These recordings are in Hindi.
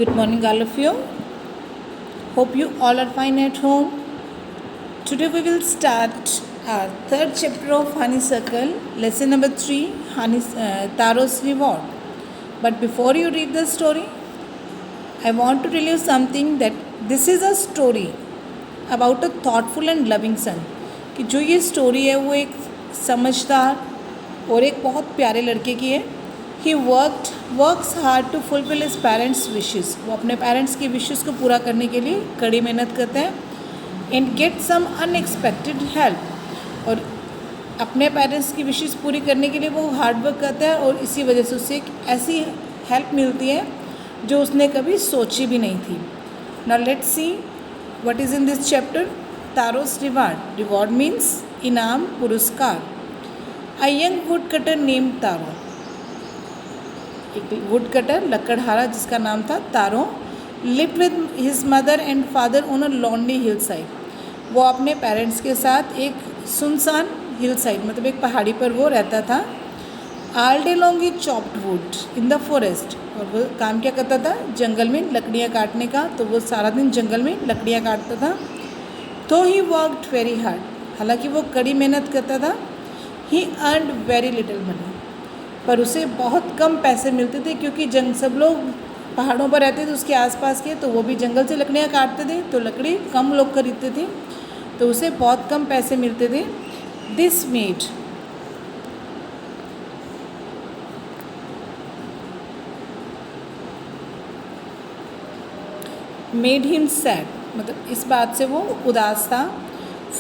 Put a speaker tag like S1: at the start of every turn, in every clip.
S1: Good morning, all of you. Hope you all are fine at home. Today we will start our third chapter of Honeysuckle, lesson number 3, Taro's Reward. But before you read the story, I want to tell you something that this is a story about a thoughtful and loving son. कि जो ये स्टोरी है वो एक समझदार और एक बहुत प्यारे लड़के की है. He works hard to fulfil his parents wishes. वो अपने पेरेंट्स की विशेस को पूरा करने के लिए कड़ी मेहनत करते हैं. And get some unexpected help. और अपने पेरेंट्स की विशेस पूरी करने के लिए वो हार्ड वर्क करता है और इसी वजह से उसे एक ऐसी हेल्प मिलती है जो उसने कभी सोची भी नहीं थी. Now let's see what is in this chapter. Taro's reward. Reward means इनाम, पुरस्कार. A young wood cutter name Taro. एक वुड कटर लकड़हारा जिसका नाम था Taro lived with his mother and father on a lonely hill side. वो अपने पेरेंट्स के साथ एक सुनसान हिल साइड मतलब एक पहाड़ी पर वो रहता था. All day long he chopped would in the forest. और वो काम क्या करता था? जंगल में लकड़ियाँ काटने का. तो वो सारा दिन जंगल में लकड़ियाँ काटता था. तो ही वर्कड वेरी हार्ड. हालांकि वो कड़ी मेहनत करता था. He earned very little money. पर उसे बहुत कम पैसे मिलते थे क्योंकि सब लोग पहाड़ों पर रहते थे उसके आसपास के. तो वो भी जंगल से लकड़ियाँ काटते थे तो लकड़ी कम लोग खरीदते थे तो उसे बहुत कम पैसे मिलते थे. This made him sad. मतलब इस बात से वो उदास था.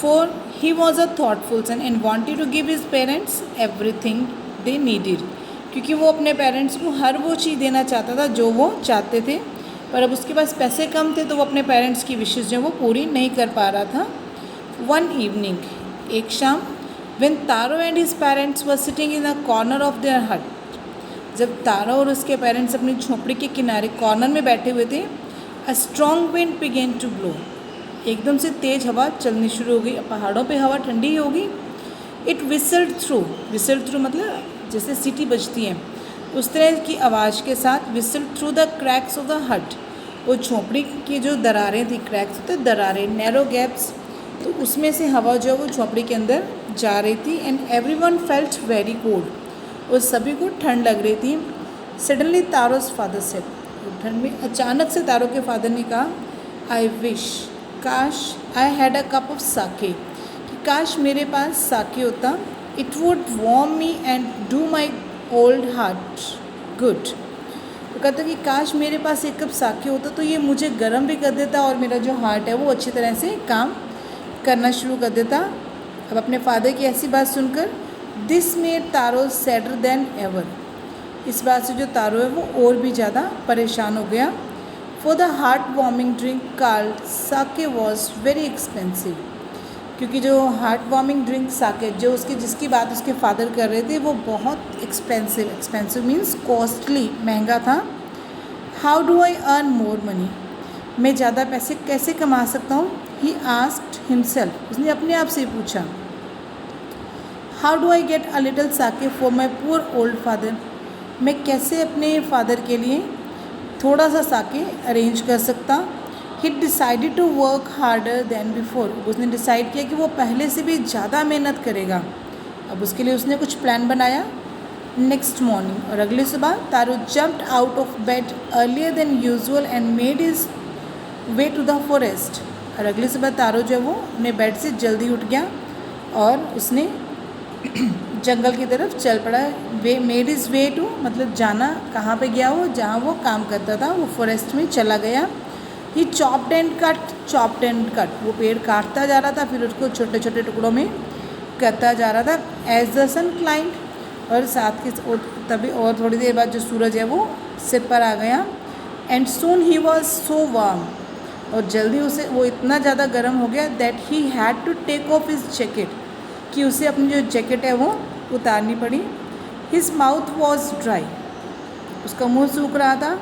S1: For he was a thoughtful son and wanted to give his parents everything they needed. क्योंकि वो अपने पेरेंट्स को हर वो चीज़ देना चाहता था जो वो चाहते थे. पर अब उसके पास पैसे कम थे तो वो अपने पेरेंट्स की विशेष जो वो पूरी नहीं कर पा रहा था. One evening. एक शाम. When taro and his parents were sitting in a corner of their हट. जब तारो और उसके पेरेंट्स अपनी झोपड़ी के किनारे कॉर्नर में बैठे हुए थे. A strong wind began to blow. एकदम से तेज़ हवा चलनी शुरू हो गई. पहाड़ों पे हवा ठंडी ही होगी. इट विसल्ड थ्रू मतलब जैसे सीटी बजती है उस तरह की आवाज़ के साथ. Whistled through the cracks of the हट. वो झोपड़ी की जो दरारें थी, क्रैक्स होते दरारें, नैरो गैप्स. तो उसमें से हवा जो है वो झोपड़ी के अंदर जा रही थी. And everyone felt very cold. और सभी को ठंड लग रही थी. Suddenly Taro's father said. ठंड में अचानक से तारो के फादर ने कहा, आई विश, काश, I had a cup of sake. कि काश मेरे पास साके होता. It would warm me and do my old heart good. तो कहता कि काश मेरे पास एक कप साके होता तो ये मुझे गर्म भी कर देता और मेरा जो हार्ट है वो अच्छी तरह से काम करना शुरू कर देता. अब अपने फादर की ऐसी बात सुनकर this made taro sadder then ever. इस बात से जो तारो है वो और भी ज़्यादा परेशान हो गया. For the heart warming drink called sake was very expensive. क्योंकि जो हार्ट वार्मिंग ड्रिंक साके जो जिसकी बात उसके फादर कर रहे थे वो बहुत एक्सपेंसिव मीन्स कॉस्टली, महंगा था. How do I earn more money. मैं ज़्यादा पैसे कैसे कमा सकता हूँ. He asked himself. उसने अपने आप से पूछा. How do I get a little sake for my poor old father. मैं कैसे अपने फादर के लिए थोड़ा सा साके अरेंज कर सकता. He decided to work harder than before. उसने डिसाइड किया कि वो पहले से भी ज़्यादा मेहनत करेगा. अब उसके लिए उसने कुछ प्लान बनाया. Next morning. और अगली सुबह Taro jumped out of bed earlier than usual and made his way to the forest. और अगली सुबह तारो जो है वो अपने बेड से जल्दी उठ गया और उसने जंगल की तरफ चल पड़ा. मेड इज़ वे टू मतलब जाना. कहाँ पे गया वो? जहाँ वो काम करता था वो फॉरेस्ट में चला गया. ही चॉप्ड एंड कट. वो पेड़ काटता जा रहा था फिर उसको छोटे छोटे टुकड़ों में करता जा रहा था. As the sun climb. और साथ के तभी और थोड़ी देर बाद जो सूरज है वो सिर पर आ गया. And soon he was so warm. और जल्दी उसे वो इतना ज़्यादा गर्म हो गया that he had to take off his jacket. कि उसे अपनी जो जैकेट है वो उतारनी पड़ी. His mouth was dry. उसका मुँह सूख रहा था.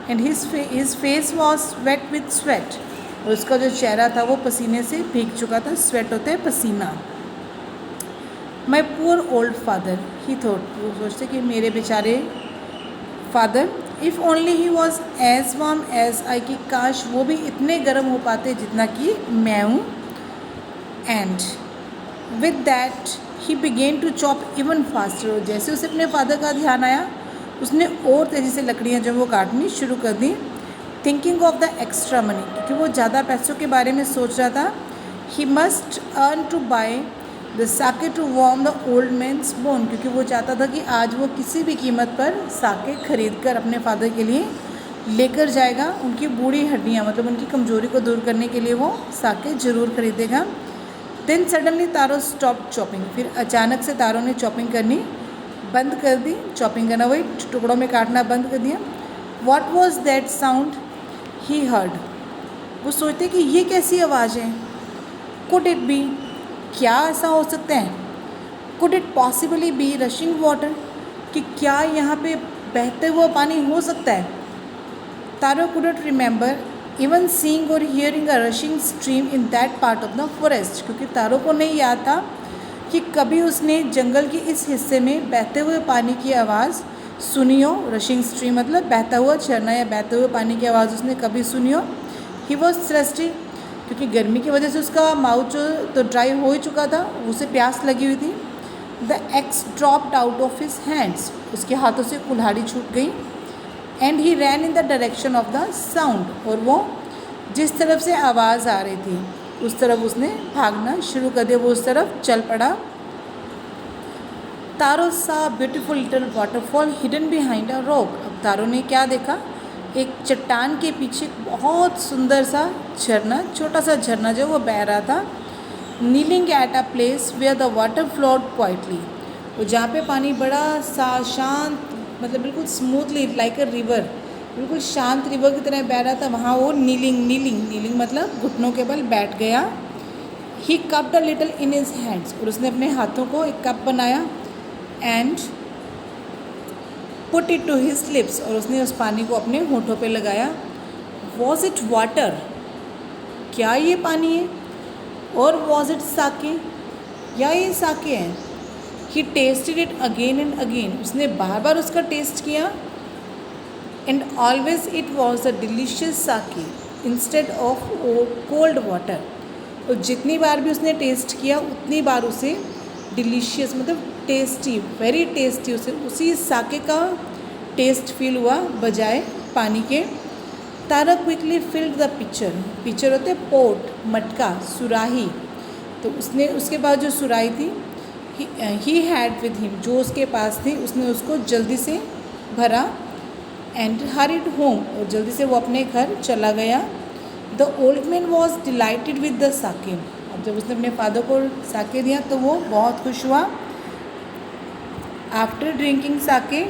S1: And his face was wet with sweat. और उसका जो चेहरा था वो पसीने से भीग चुका था. स्वेट होते हैं पसीना. My poor old father. He thought. वो सोचते कि मेरे बेचारे father. If only he was as warm as I, कि काश वो भी इतने गर्म हो पाते जितना कि मैं हूँ. And with that he began to chop even faster. जैसे उसे अपने फादर का ध्यान आया, उसने और तेज़ी से लकड़ियाँ जो वो काटनी शुरू कर दी. Thinking of the extra money, क्योंकि वो ज़्यादा पैसों के बारे में सोच रहा था. He must earn to buy the sake to warm the old man's bone, क्योंकि वो चाहता था कि आज वो किसी भी कीमत पर साके खरीद कर अपने फादर के लिए लेकर जाएगा. उनकी बूढ़ी हड्डियाँ, मतलब उनकी कमजोरी को दूर करने के लिए वो साके ज़रूर खरीदेगा. देन सडनली तारो स्टॉप चॉपिंग. फिर अचानक से तारो ने चॉपिंग करनी बंद कर दी. चॉपिंग करना वही टुकड़ों में काटना बंद कर दिया. What was that sound he heard. वो सोचते कि ये कैसी आवाज़ है. कुड इट बी, क्या ऐसा हो सकता है. Could it possibly be rushing water, कि क्या यहाँ पे बहते हुआ पानी हो सकता है. तारो कुडंट रिमेंबर इवन सीइंग और hearing a rushing stream in that part of the forest, क्योंकि तारो को नहीं याद था कि कभी उसने जंगल के इस हिस्से में बहते हुए पानी की आवाज़ सुनी हो. रशिंग स्ट्रीम मतलब बहता हुआ झरना या बहते हुए पानी की आवाज़ उसने कभी सुनी हो. ही वॉज थ्रस्टी, क्योंकि गर्मी की वजह से उसका माउथ जो तो ड्राई हो ही चुका था, उसे प्यास लगी हुई थी. The axe dropped out of his hands, उसके हाथों से कुल्हाड़ी छूट गई. And he ran in the direction of the sound, और वो जिस तरफ से आवाज़ आ रही थी उस तरफ उसने भागना शुरू कर दिया. वो उस तरफ चल पड़ा. तारो सा beautiful little waterfall hidden behind a rock. अब तारो ने क्या देखा, एक चट्टान के पीछे बहुत सुंदर सा झरना, छोटा सा झरना जो वो बह रहा था. Kneeling at a place where the water flowed quietly, वो जहाँ पे पानी बड़ा सा शांत, मतलब बिल्कुल स्मूथली लाइक अ रिवर, बिल्कुल शांत रिवर की तरह बह रहा था, वहाँ वो नीलिंग मतलब घुटनों के बल बैठ गया. He cupped a little in his hands, और उसने अपने हाथों को एक कप बनाया. And put it to his lips, और उसने उस पानी को अपने होठों पे लगाया. वॉज इट वाटर, क्या ये पानी है. और वॉज इट साके, या ये साके हैं. He tested it again and again, उसने बार बार उसका टेस्ट किया. And always it was a delicious sake instead of cold water, और जितनी बार भी उसने टेस्ट किया उतनी बार उसे डिलीशियस मतलब टेस्टी, वेरी टेस्टी, उसे उसी साके का टेस्ट फील हुआ बजाय पानी के. तारा क्विकली फिल्ड द पिक्चर होते पोट, मटका, सुराही. तो उसने उसके बाद जो सुराही थी ही हैड विद हिम, जो उसके पास थी उसने उसको जल्दी से भरा. एंड हरिड होम, और जल्दी से वो अपने घर चला गया. The old man was delighted with the sake. अब जब उसने अपने फादर को साके दिया तो वो बहुत खुश हुआ. After drinking sake,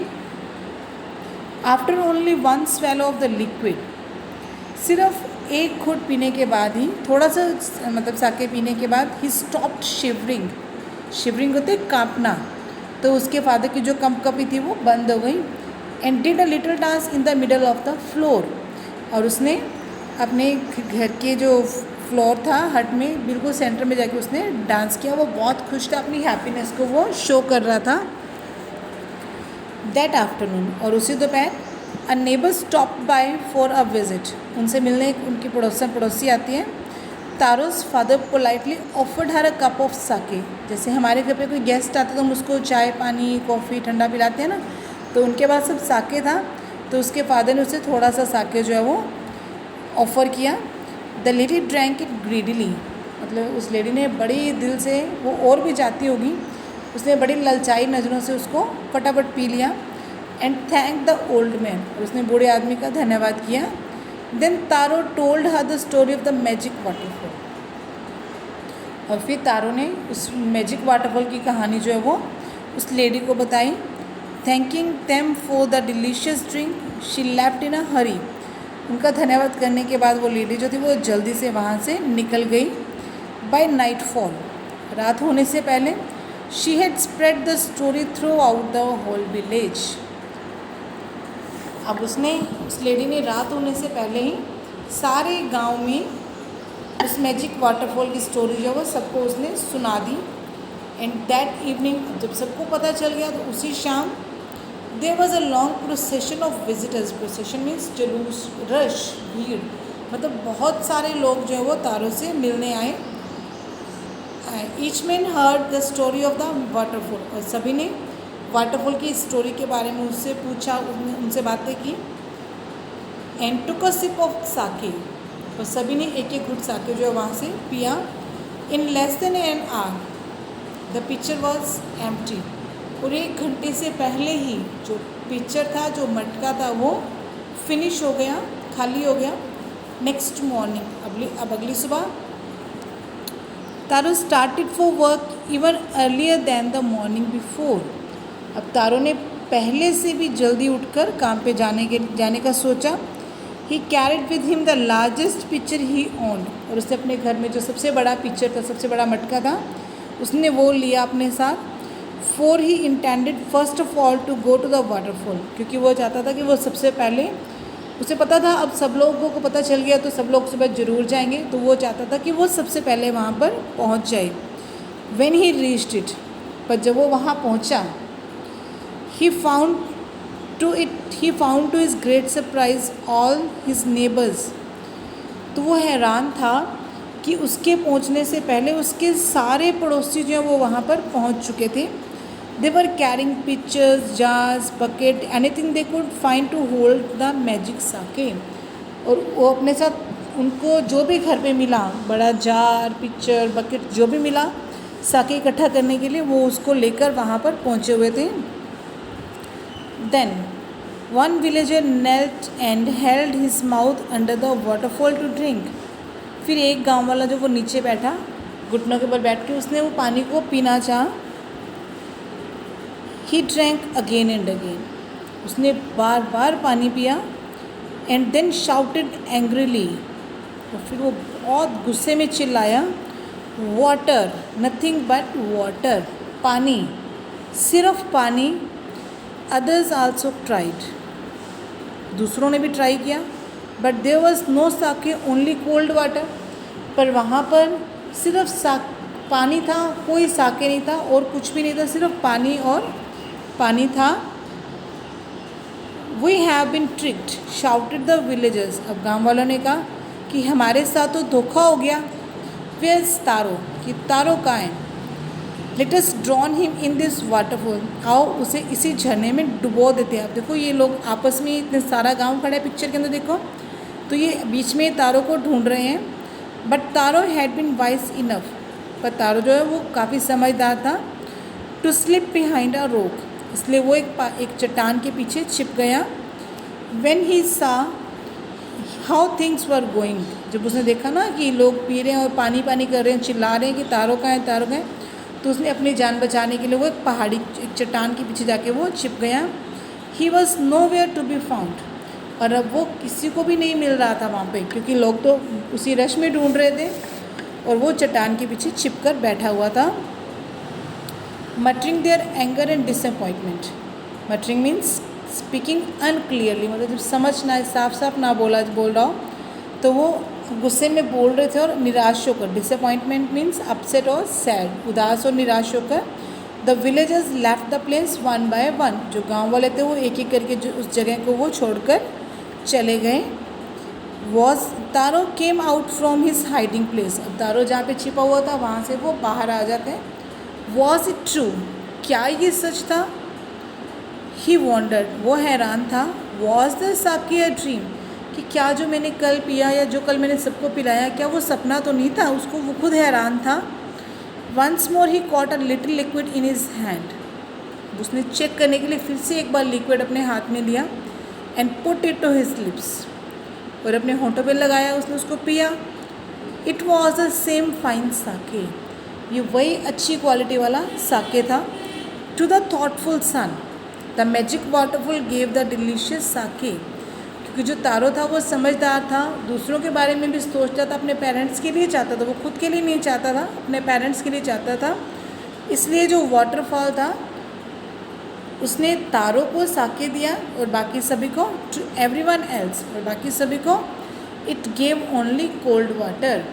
S1: after only one swallow of the liquid, सिर्फ एक घूंट पीने के बाद ही, थोड़ा सा मतलब साके पीने के बाद, ही स्टॉप्ड शिवरिंग होते कांपना. तो उसके फादर की जो कंपकपी थी वो बंद हो गई. And did a little dance in the middle of the floor, और उसने अपने घर के जो फ्लोर था हट में बिल्कुल सेंटर में जाके उसने डांस किया. वो बहुत खुश था, अपनी हैप्पीनेस को वो शो कर रहा था. दैट आफ्टरनून, और उसी दोपहर, a neighbour stop by for a visit, उनसे मिलने उनकी पड़ोसी आती है. Taro's father politely offered her a cup of sake. जैसे हमारे घर पे कोई गेस्ट आता तो हम उसको चाय पानी कॉफ़ी ठंडा पिलाते हैं ना, तो उनके पास सब साके था, तो उसके फादर ने उसे थोड़ा सा साके जो है वो ऑफ़र किया. The lady drank it greedily, मतलब उस लेडी ने बड़ी दिल से, वो और भी जाती होगी, उसने बड़ी ललचाई नज़रों से उसको फटाफट पी लिया. And thank the old man, और उसने बूढ़े आदमी का धन्यवाद किया. Then Taro told her the story of the magic waterfall, और फिर तारो ने उस मैजिक वाटरफॉल की कहानी जो है वो उस लेडी को बताई. Thanking them for the delicious drink she left in a hurry, उनका धन्यवाद करने के बाद वो लेडी जो थी वो जल्दी से वहाँ से निकल गई. बाय नाइट फॉल, रात होने से पहले, she had spread the story throughout the whole village. अब उस लेडी ने रात होने से पहले ही सारे गांव में उस मैजिक वाटरफॉल की स्टोरी जो है वो सबको उसने सुना दी. एंड दैट इवनिंग, जब सबको पता चल गया तो उसी शाम there was a long procession of visitors. Procession means जुलूस, रश, भीड़, मतलब बहुत सारे लोग जो है वो तारों से मिलने आए. Each man heard the story of the waterfall. और सभी ने वाटरफॉल की स्टोरी के बारे में उससे पूछा, उनसे बातें की. And took a sip of sake. और सभी ने एक एक घुट साके जो है वहाँ से पिया. In less than an hour the picture was empty. और 1 घंटे से पहले ही जो पिक्चर था, जो मटका था, वो फिनिश हो गया, खाली हो गया. नेक्स्ट मॉर्निंग, अब अगली सुबह, Taro started for work even earlier than the morning before. अब तारो ने पहले से भी जल्दी उठकर काम पे जाने का सोचा. ही carried with him the largest picture he owned. और उसने अपने घर में जो सबसे बड़ा पिक्चर था, सबसे बड़ा मटका था, उसने वो लिया अपने साथ. For he intended first of all to go to the waterfall. क्योंकि वो चाहता था कि वो सबसे पहले, उसे पता था अब सब लोगों को पता चल गया तो सब लोग सुबह ज़रूर जाएंगे, तो वो चाहता था कि वो सबसे पहले वहाँ पर पहुँच जाए. व्हेन ही रीच्ड इट, पर जब वो वहाँ पहुँचा, he found to his great surprise all his neighbours. तो वो हैरान था कि उसके पहुँचने से पहले उसके सारे पड़ोसी जो हैं वो वहाँ पर पहुँच चुके थे. They were carrying pitchers, jars, bucket, anything they could find to hold the magic sake. और वो अपने साथ उनको जो भी घर पे मिला, बड़ा जार, पिक्चर, बकेट, जो भी मिला साके इकट्ठा करने के लिए, वो उसको लेकर वहाँ पर पहुँचे हुए थे. Then one villager knelt and held his mouth under the waterfall to drink. फिर एक गांव वाला जो वो नीचे बैठा, घुटनों के ऊपर बैठ के उसने वो पानी को पीना चाहा. He drank again and again. उसने बार बार पानी पिया. And then shouted angrily. और फिर वो बहुत गुस्से में चिल्लाया. Water, nothing but water. पानी, सिर्फ पानी. Others also tried. दूसरों ने भी ट्राई किया. But there was no sake, only cold water. पर वहाँ पर सिर्फ पानी था, कोई साके नहीं था और कुछ भी नहीं था, सिर्फ पानी और पानी था. We have been tricked, shouted the villagers. अब गांव वालों ने कहा कि हमारे साथ तो धोखा हो गया. Where is तारो? कि तारो कहाँ है? Let us drown him in this waterfall. आओ उसे इसी झरने में डुबो देते हैं. अब देखो ये लोग आपस में, इतने सारा गांव खड़ा है पिक्चर के अंदर, देखो तो ये बीच में तारो को ढूंढ रहे हैं. But Taro had been wise enough. पर तारो जो है वो काफ़ी समझदार था. To slip behind a rock. इसलिए वो एक चट्टान के पीछे छिप गया. व्हेन ही सा हाउ थिंग्स वर गोइंग. जब उसने देखा ना कि लोग पी रहे हैं और पानी पानी कर रहे हैं, चिल्ला रहे हैं कि तारों का है, तारों का है, तो उसने अपनी जान बचाने के लिए वो एक चट्टान के पीछे जाके वो छिप गया. He was nowhere to be found. और अब वो किसी को भी नहीं मिल रहा था वहाँ पे, क्योंकि लोग तो उसी रश में ढूंढ रहे थे और वो चट्टान के पीछे छिप कर बैठा हुआ था. Muttering their anger and disappointment. Muttering means speaking unclearly, मतलब जब समझ ना, साफ ना बोल रहा हो तो वो गुस्से में बोल रहे थे और निराश होकर. डिसअपॉइंटमेंट मीन्स अपसेट और सैड, उदास और निराश होकर. The villagers left the place one by one. जो गांव वाले थे वो एक एक करके जो उस जगह को वो छोड़कर चले गए. Was taro came out from his hiding place. अब तारो जहाँ पे छिपा हुआ था वहाँ से वो बाहर आ जाते हैं. Was it true? क्या ये सच था? ही वॉन्डर्ड. वो हैरान था. Was the Sakya a dream? कि क्या जो मैंने कल पिया या जो कल मैंने सबको पिलाया, क्या वो सपना तो नहीं था? उसको वो खुद हैरान था. Once more he caught a little liquid in his hand. उसने चेक करने के लिए फिर से एक बार लिक्विड अपने हाथ में लिया. And put it to his lips. और अपने होंठों पे लगाया, उसने उसको पिया. It was the same fine sake. ये वही अच्छी क्वालिटी वाला साके था. To the thoughtful son the magic waterfall gave the delicious sake. क्योंकि जो तारो था वो समझदार था, दूसरों के बारे में भी सोचता था, अपने पेरेंट्स के लिए चाहता था, वो खुद के लिए नहीं चाहता था, अपने पेरेंट्स के लिए चाहता था. इसलिए जो वाटरफॉल था उसने तारो को साके दिया और बाकी सभी को, टू एवरीवन एल्स, और बाकी सभी को it gave only cold water.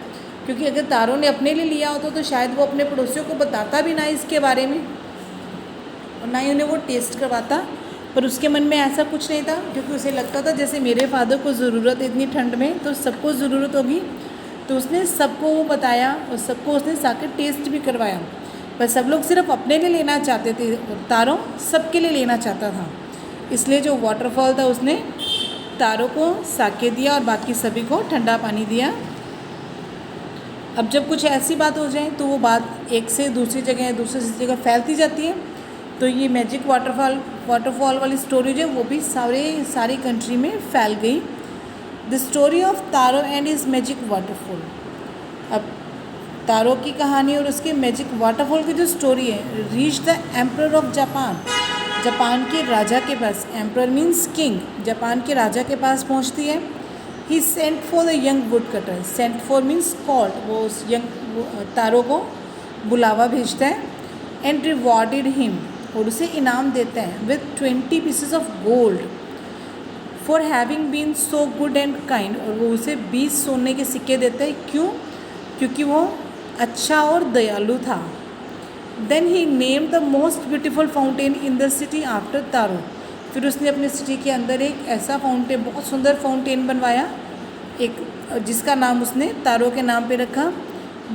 S1: क्योंकि अगर तारो ने अपने लिए लिया होता तो शायद वो अपने पड़ोसियों को बताता भी ना इसके बारे में और ना ही उन्हें वो टेस्ट करवाता. पर उसके मन में ऐसा कुछ नहीं था, क्योंकि उसे लगता था जैसे मेरे फादर को ज़रूरत है इतनी ठंड में तो सबको ज़रूरत होगी। तो उसने सबको वो बताया और सबको उसने जाकर टेस्ट भी करवाया, पर सब लोग सिर्फ अपने लिए लेना चाहते थे और तारो सबके लिए लेना चाहता था। इसलिए जो वाटरफॉल था उसने तारो को साके दिया और बाकी सभी को ठंडा पानी दिया। अब जब कुछ ऐसी बात हो जाए तो वो बात एक से दूसरी जगह फैलती जाती है। तो ये मैजिक वाटरफॉल वाली स्टोरी जो है वो भी सारी कंट्री में फैल गई। The story of taro and is magic waterfall. अब तारो की कहानी और उसके मैजिक वाटरफॉल की जो स्टोरी है, reach the emperor of Japan, Japan के राजा के पास। एम्परर मीन्स किंग, जापान के राजा के पास पहुंचती है। He sent for the young wood cutter, sent for means called, वो उस यंग तारो को बुलावा भेजता है। एंड रिवॉर्डेड हिम, और उसे इनाम देते हैं with 20 pieces of gold for having been so good and kind, और वो उसे 20 सोने के सिक्के देते हैं। क्यों? क्योंकि वो अच्छा और दयालु था। Then he named the most beautiful fountain in the city after Taro, फिर उसने अपनी सिटी के अंदर एक ऐसा फाउंटेन, बहुत सुंदर फाउंटेन बनवाया, एक जिसका नाम उसने तारो के नाम पे रखा।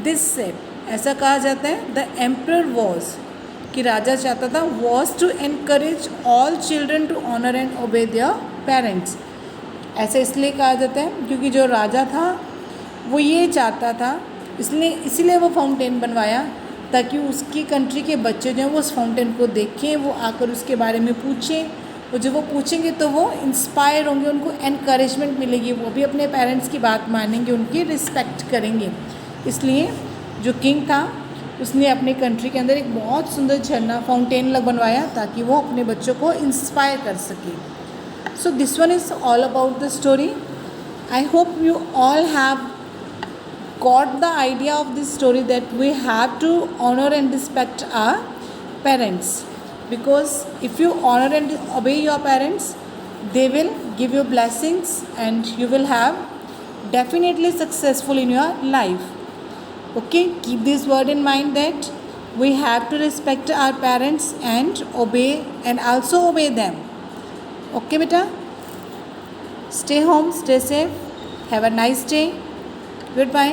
S1: दिस सेड, ऐसा कहा जाता है, द एम्परर वॉज, कि राजा चाहता था, was to encourage all children to honour and obey their parents. ऐसा इसलिए कहा जाता है क्योंकि जो राजा था वो ये चाहता था, इसीलिए वो फाउंटेन बनवाया, ताकि उसकी कंट्री के बच्चे जो हैं वो उस फाउंटेन को देखें, वो आकर उसके बारे में पूछें, और जब वो पूछेंगे तो वो इंस्पायर होंगे, उनको एनकरेजमेंट मिलेगी, वो भी अपने पेरेंट्स की बात मानेंगे, उनकी रिस्पेक्ट करेंगे। इसलिए जो किंग था उसने अपने कंट्री के अंदर एक बहुत सुंदर झरना फाउंटेन बनवाया ताकि वो अपने बच्चों को इंस्पायर कर सके। So this one is all about the story. I hope you all have got the idea of this story that we have to honor and respect our parents, because if you honor and obey your parents, they will give you blessings and you will have definitely successful in your life. Okay, keep this word in mind that we have to respect our parents and obey and also obey them. Okay beta, stay home, stay safe, have a nice day, goodbye.